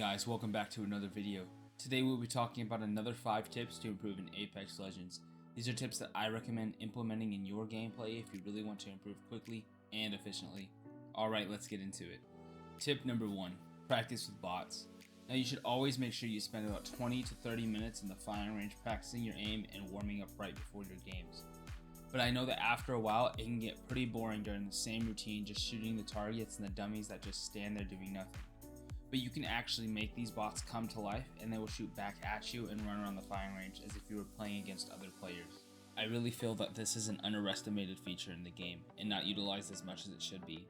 guys, welcome back to another video. Today we'll be talking about another 5 tips to improve in Apex Legends. These are tips that I recommend implementing in your gameplay if you really want to improve quickly and efficiently. Alright, let's get into it. Tip number 1, practice with bots. Now you should always make sure you spend about 20 to 30 minutes in the firing range practicing your aim and warming up right before your games. But I know that after a while it can get pretty boring during the same routine, just shooting the targets and the dummies that just stand there doing nothing. But you can actually make these bots come to life and they will shoot back at you and run around the firing range as if you were playing against other players. I really feel that this is an underestimated feature in the game and not utilized as much as it should be.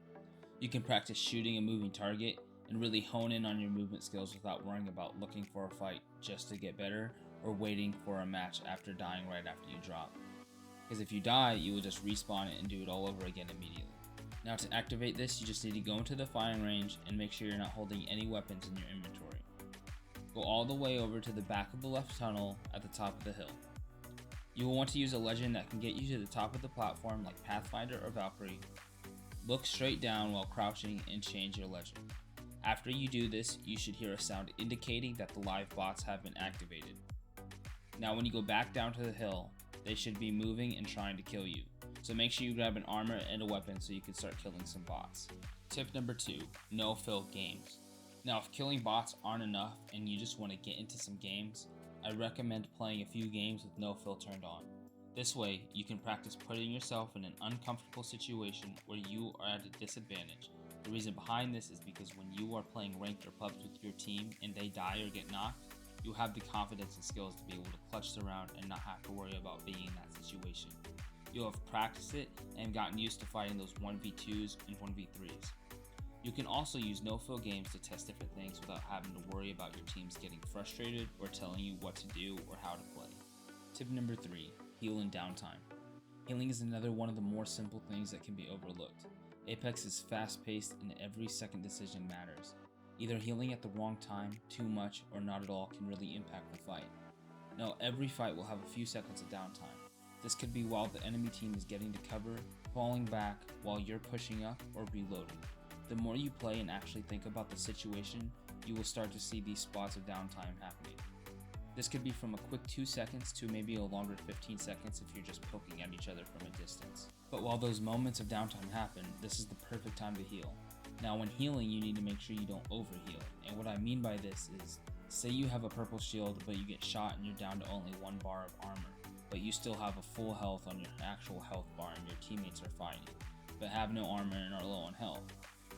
You can practice shooting a moving target and really hone in on your movement skills without worrying about looking for a fight just to get better or waiting for a match after dying right after you drop. Because if you die, you will just respawn it and do it all over again immediately. Now to activate this, you just need to go into the firing range and make sure you're not holding any weapons in your inventory. Go all the way over to the back of the left tunnel at the top of the hill. You will want to use a legend that can get you to the top of the platform like Pathfinder or Valkyrie. Look straight down while crouching and change your legend. After you do this, you should hear a sound indicating that the live bots have been activated. Now when you go back down to the hill, they should be moving and trying to kill you. So make sure you grab an armor and a weapon so you can start killing some bots. Tip number 2, no-fill games. Now if killing bots aren't enough and you just want to get into some games, I recommend playing a few games with no-fill turned on. This way, you can practice putting yourself in an uncomfortable situation where you are at a disadvantage. The reason behind this is because when you are playing ranked or pubs with your team and they die or get knocked, you have the confidence and skills to be able to clutch the round and not have to worry about being in that situation. You'll have practiced it and gotten used to fighting those 1v2s and 1v3s. You can also use no-fill games to test different things without having to worry about your teams getting frustrated or telling you what to do or how to play. Tip number 3, heal in downtime. Healing is another one of the more simple things that can be overlooked. Apex is fast-paced and every second decision matters. Either healing at the wrong time, too much, or not at all can really impact the fight. Now every fight will have a few seconds of downtime. This could be while the enemy team is getting to cover, falling back while you're pushing up, or reloading. The more you play and actually think about the situation, you will start to see these spots of downtime happening. This could be from a quick 2 seconds to maybe a longer 15 seconds if you're just poking at each other from a distance. But while those moments of downtime happen, this is the perfect time to heal. Now when healing, you need to make sure you don't overheal, and what I mean by this is, say you have a purple shield but you get shot and you're down to only 1 bar of armor, but you still have a full health on your actual health bar and your teammates are fighting, but have no armor and are low on health.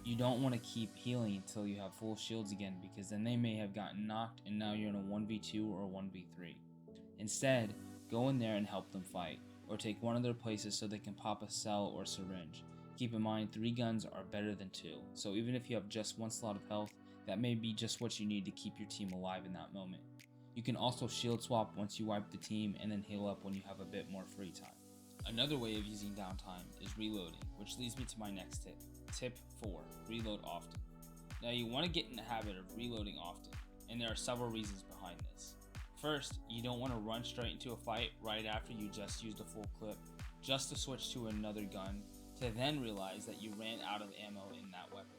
You don't want to keep healing until you have full shields again, because then they may have gotten knocked and now you're in a 1v2 or a 1v3. Instead, go in there and help them fight, or take one of their places so they can pop a cell or syringe. Keep in mind, 3 guns are better than 2, so even if you have just 1 slot of health, that may be just what you need to keep your team alive in that moment. You can also shield swap once you wipe the team and then heal up when you have a bit more free time. Another way of using downtime is reloading, which leads me to my next tip. Tip 4, reload often. Now you want to get in the habit of reloading often, and there are several reasons behind this. First, you don't want to run straight into a fight right after you just used a full clip, just to switch to another gun, to then realize that you ran out of ammo in that weapon.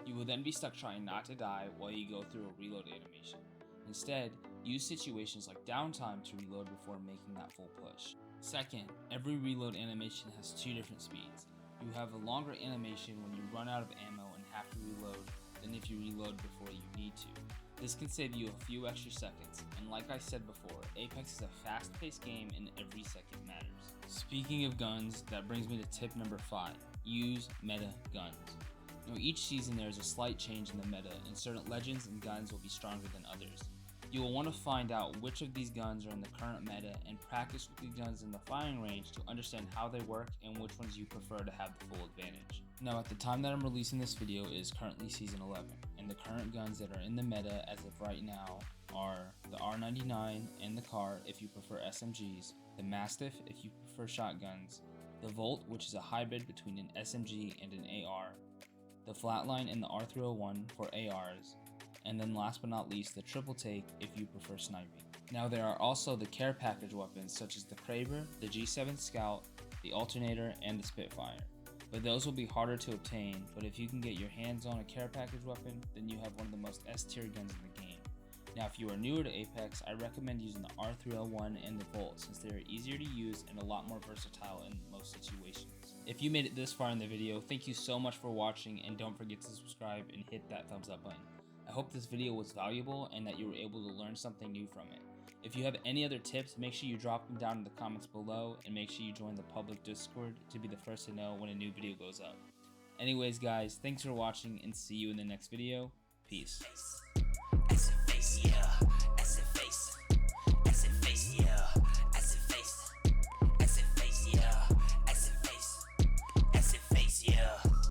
You will then be stuck trying not to die while you go through a reload animation. Instead, use situations like downtime to reload before making that full push. Second, every reload animation has 2 different speeds. You have a longer animation when you run out of ammo and have to reload than if you reload before you need to. This can save you a few extra seconds, and like I said before, Apex is a fast-paced game and every second matters. Speaking of guns, that brings me to tip number 5, use meta guns. Now each season there is a slight change in the meta, and certain legends and guns will be stronger than others. You will want to find out which of these guns are in the current meta and practice with the guns in the firing range to understand how they work and which ones you prefer to have the full advantage. Now at the time that I'm releasing this video is currently season 11, and the current guns that are in the meta as of right now are the R99 and the CAR if you prefer SMGs, the Mastiff if you prefer shotguns, the Volt which is a hybrid between an SMG and an AR, the Flatline and the R301 for ARs, and then last but not least the Triple Take if you prefer sniping. Now there are also the care package weapons such as the Kraber, the G7 Scout, the Alternator, and the Spitfire. but those will be harder to obtain. But if you can get your hands on a care package weapon, then you have one of the most S tier guns in the game. Now if you are newer to Apex, I recommend using the R301 and the Volt since they are easier to use and a lot more versatile in most situations. If you made it this far in the video, thank you so much for watching, and don't forget to subscribe and hit that thumbs up button. I hope this video was valuable and that you were able to learn something new from it. If you have any other tips, make sure you drop them down in the comments below, and make sure you join the public Discord to be the first to know when a new video goes up. Anyways guys, thanks for watching and see you in the next video. Peace.